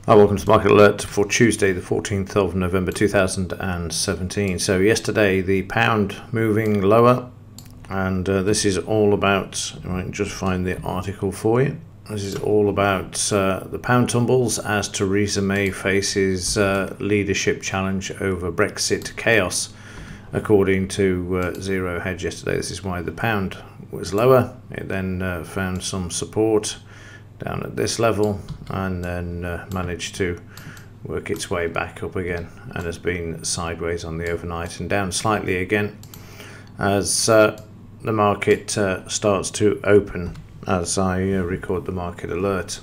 Hi, welcome to Market Alert for Tuesday the 14th of November 2017. So yesterday the pound moving lower, and this is all about, I might just find the article for you. This is all about the pound tumbles as Theresa May faces leadership challenge over Brexit chaos, according to Zero Hedge yesterday. This is why the pound was lower. It then found some support down at this level and then managed to work its way back up again, and has been sideways on the overnight and down slightly again as the market starts to open as I record the market alert.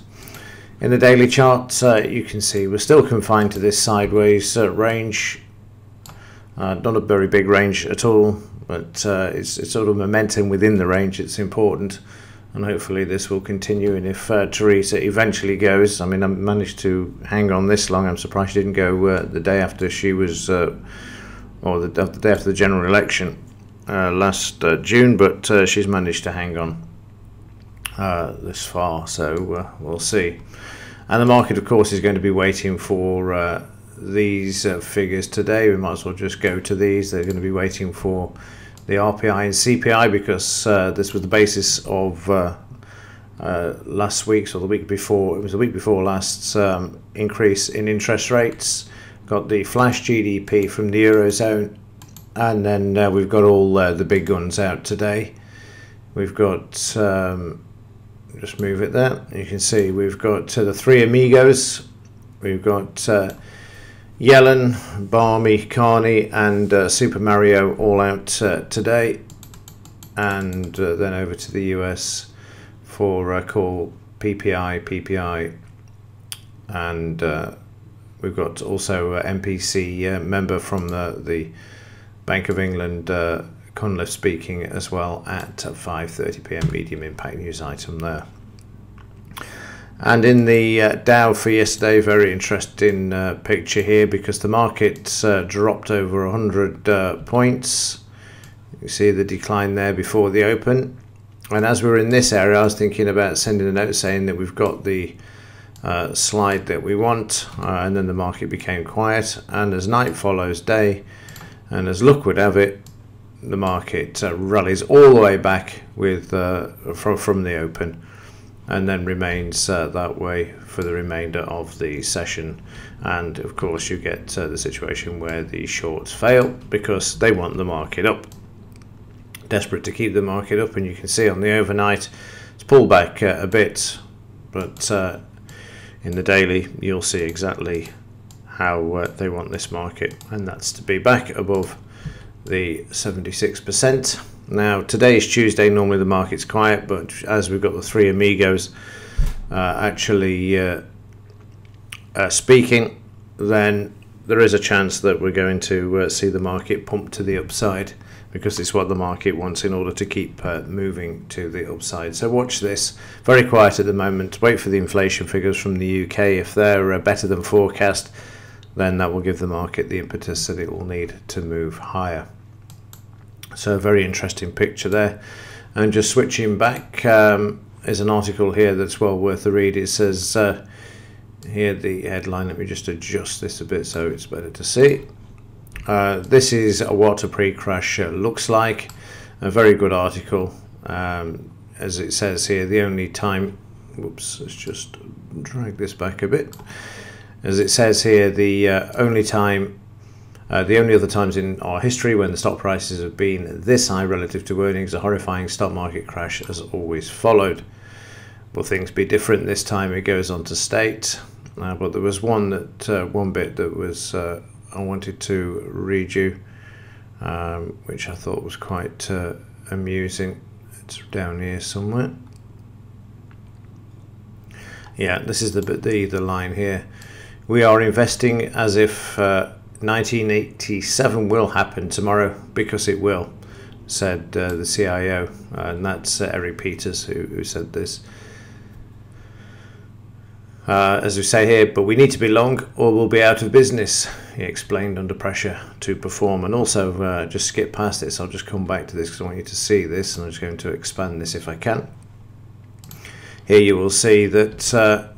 In the daily chart, you can see we're still confined to this sideways range. Not a very big range at all, but it's sort of momentum within the range. It's important, and hopefully this will continue. And if Theresa eventually goes, I mean, I managed to hang on this long. I'm surprised she didn't go the day after she was, or the day after the general election last June, but she's managed to hang on this far, so we'll see. And the market, of course, is going to be waiting for these figures today. We might as well just go to these. They're going to be waiting for the RPI and CPI, because this was the basis of last week's, or the week before, it was the week before last's increase in interest rates. Got the flash GDP from the Eurozone, and then we've got all the big guns out today. We've got, just move it there, you can see we've got the three amigos. We've got Yellen, Barmy, Carney, and Super Mario all out today, and then over to the US for call PPI, and we've got also MPC member from the Bank of England, Cunliffe, speaking as well at 5:30 p.m. medium impact news item there. And in the Dow for yesterday, very interesting picture here, because the market dropped over 100 points. You see the decline there before the open. And as we were in this area, I was thinking about sending a note saying that we've got the slide that we want, and then the market became quiet. And as night follows day, and as luck would have it, the market rallies all the way back with from the open, and then remains that way for the remainder of the session. And of course you get the situation where the shorts fail because they want the market up, desperate to keep the market up. And you can see on the overnight it's pulled back a bit, but in the daily you'll see exactly how they want this market, and that's to be back above the 76%. Now today is Tuesday, normally the market's quiet, but as we've got the three amigos actually speaking, then there is a chance that we're going to see the market pump to the upside, because it's what the market wants in order to keep moving to the upside. So watch this. Very quiet at the moment. Wait for the inflation figures from the UK. If they're better than forecast, then that will give the market the impetus that it will need to move higher. So a very interesting picture there. And just switching back, is an article here that's well worth a read. It says here, the headline, let me just adjust this a bit so it's better to see. This is what a pre-crash looks like. A very good article. As it says here, the only time, whoops, let's just drag this back a bit. As it says here, the only other times in our history when the stock prices have been this high relative to earnings, a horrifying stock market crash has always followed. Will things be different this time? It goes on to state. But there was one bit that was I wanted to read you, which I thought was quite amusing. It's down here somewhere. Yeah, this is the line here. We are investing as if 1987 will happen tomorrow, because it will, said the CIO, and that's Eric Peters who said this. As we say here, but we need to be long or we'll be out of business, he explained, under pressure to perform. And also, just skip past this, I'll just come back to this because I want you to see this, and I'm just going to expand this if I can. Here you will see that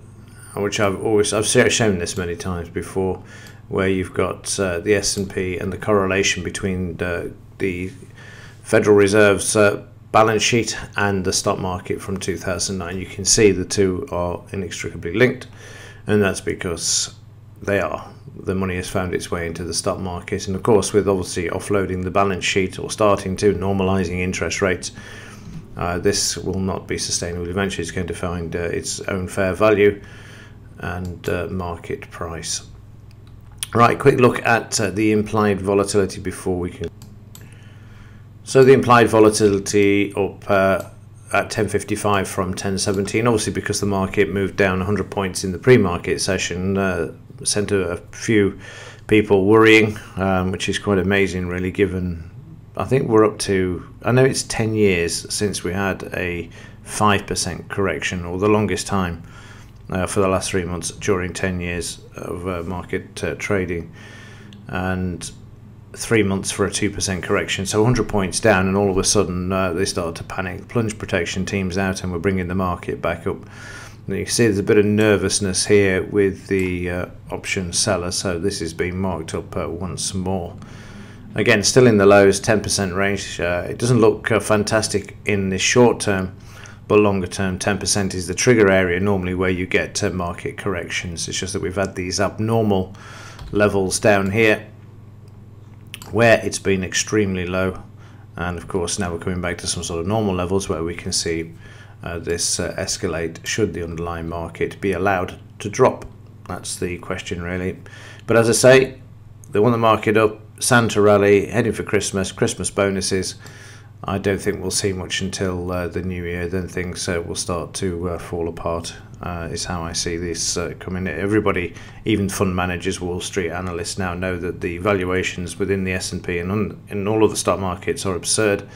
which I've shown this many times before, where you've got the S&P and the correlation between the Federal Reserve's balance sheet and the stock market from 2009. You can see the two are inextricably linked, and that's because they are. The money has found its way into the stock market, and of course, with obviously offloading the balance sheet or starting to normalizing interest rates, this will not be sustainable. Eventually, it's going to find its own fair value and market price. Right, quick look at the implied volatility before we can. So the implied volatility up at 10.55 from 10.17, obviously because the market moved down 100 points in the pre-market session, sent a few people worrying, which is quite amazing really, given I think we're up to, I know it's 10 years since we had a 5% correction, or the longest time for the last 3 months during 10 years of market trading, and 3 months for a 2% correction. So 100 points down, and all of a sudden they start to panic. Plunge protection teams out, and we're bringing the market back up. And you can see there's a bit of nervousness here with the option seller, so this is being marked up once more. Again, still in the lows, 10% range. It doesn't look fantastic in the short term, but longer term, 10% is the trigger area normally where you get market corrections. It's just that we've had these abnormal levels down here where it's been extremely low, and of course now we're coming back to some sort of normal levels where we can see this escalate should the underlying market be allowed to drop. That's the question really. But as I say, they want the market up, Santa rally, heading for Christmas bonuses. I don't think we'll see much until the new year. Then things will start to fall apart, is how I see this coming. Everybody, even fund managers, Wall Street analysts now know that the valuations within the S&P and in all of the stock markets are absurd.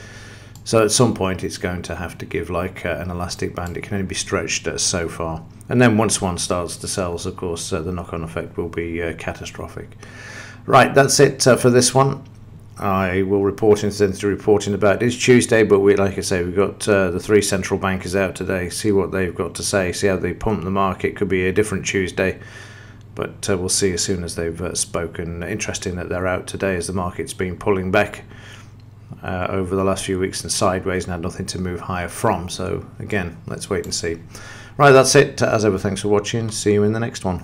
So at some point it's going to have to give like an elastic band. It can only be stretched so far. And then once one starts to sell, of course, the knock-on effect will be catastrophic. Right, that's it for this one. I will report instead reporting about it. It's Tuesday, but like I say, we've got the three central bankers out today. See what they've got to say, see how they pump the market. Could be a different Tuesday, but we'll see as soon as they've spoken. Interesting that they're out today, as the market's been pulling back over the last few weeks and sideways and had nothing to move higher from. So again, let's wait and see. Right, that's it. As ever, thanks for watching. See you in the next one.